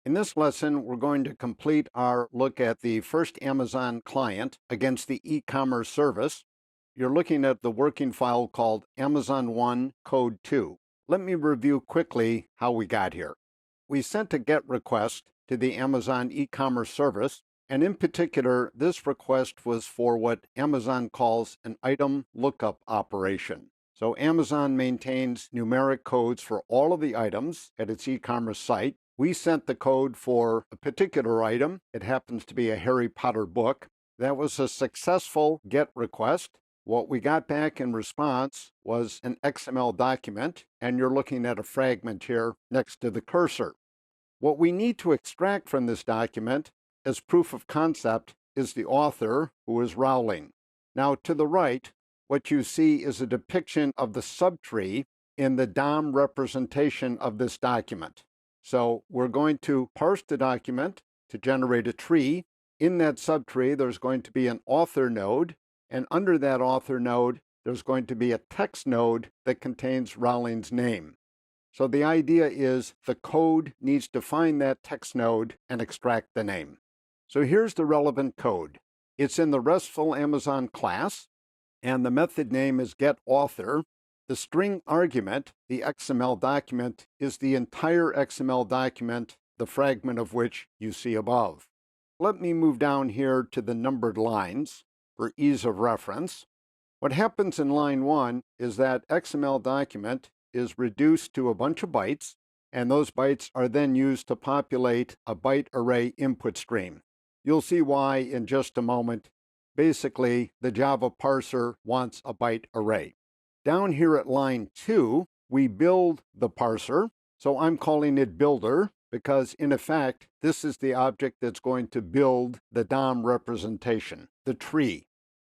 In this lesson, we're going to complete our look at the first Amazon client against the e-commerce service. You're looking at the working file called Amazon 1 Code 2. Let me review quickly how we got here. We sent a GET request to the Amazon e-commerce service, and in particular, this request was for what Amazon calls an item lookup operation. So Amazon maintains numeric codes for all of the items at its e-commerce site. We sent the code for a particular item. It happens to be a Harry Potter book. That was a successful GET request. What we got back in response was an XML document, and you're looking at a fragment here next to the cursor. What we need to extract from this document as proof of concept is the author, who is Rowling. Now, to the right, what you see is a depiction of the subtree in the DOM representation of this document. So we're going to parse the document to generate a tree. In that subtree, there's going to be an author node, and under that author node, there's going to be a text node that contains Rowling's name. So the idea is the code needs to find that text node and extract the name. So here's the relevant code. It's in the RESTful Amazon class, and the method name is getAuthor. The string argument, the XML document, is the entire XML document, the fragment of which you see above. Let me move down here to the numbered lines for ease of reference. What happens in line 1 is that XML document is reduced to a bunch of bytes, and those bytes are then used to populate a byte array input stream. You'll see why in just a moment. Basically, the Java parser wants a byte array. Down here at line 2, we build the parser, so I'm calling it builder because in effect, this is the object that's going to build the DOM representation, the tree.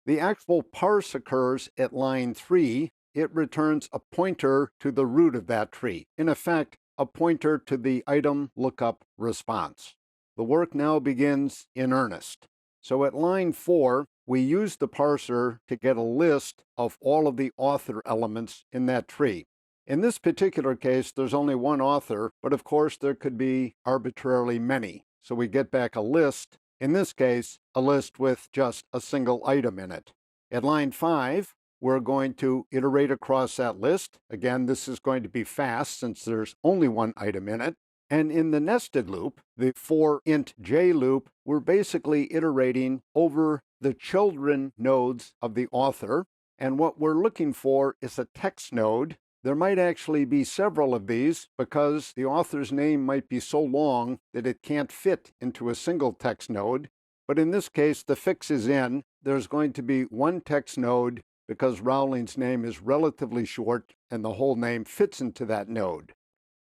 The actual parse occurs at line 3. It returns a pointer to the root of that tree, in effect, a pointer to the item lookup response. The work now begins in earnest. So at line 4, we use the parser to get a list of all of the author elements in that tree. In this particular case, there's only one author, but of course there could be arbitrarily many. So we get back a list, in this case, a list with just a single item in it. At line 5, we're going to iterate across that list. Again, this is going to be fast since there's only one item in it. And in the nested loop, the for int j loop, we're basically iterating over the children nodes of the author. And what we're looking for is a text node. There might actually be several of these because the author's name might be so long that it can't fit into a single text node. But in this case, the fix is in. There's going to be one text node because Rowling's name is relatively short and the whole name fits into that node.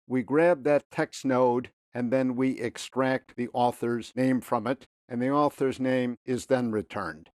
We grab that text node and then we extract the author's name from it, and the author's name is then returned.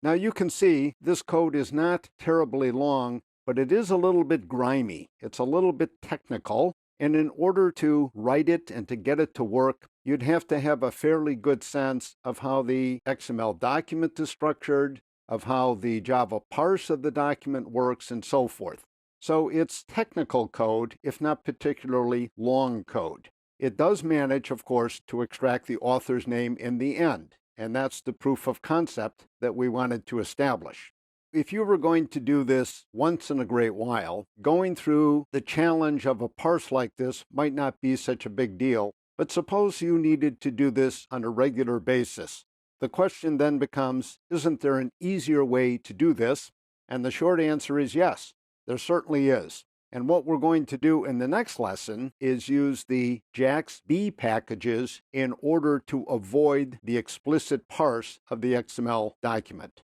Now you can see this code is not terribly long, but it is a little bit grimy. It's a little bit technical, and in order to write it and to get it to work, you'd have to have a fairly good sense of how the XML document is structured, of how the Java parse of the document works, and so forth. So it's technical code, if not particularly long code. It does manage, of course, to extract the author's name in the end, and that's the proof of concept that we wanted to establish. If you were going to do this once in a great while, going through the challenge of a parse like this might not be such a big deal, but suppose you needed to do this on a regular basis. The question then becomes, isn't there an easier way to do this? And the short answer is yes. There certainly is. And what we're going to do in the next lesson is use the JAX-B packages in order to avoid the explicit parse of the XML document.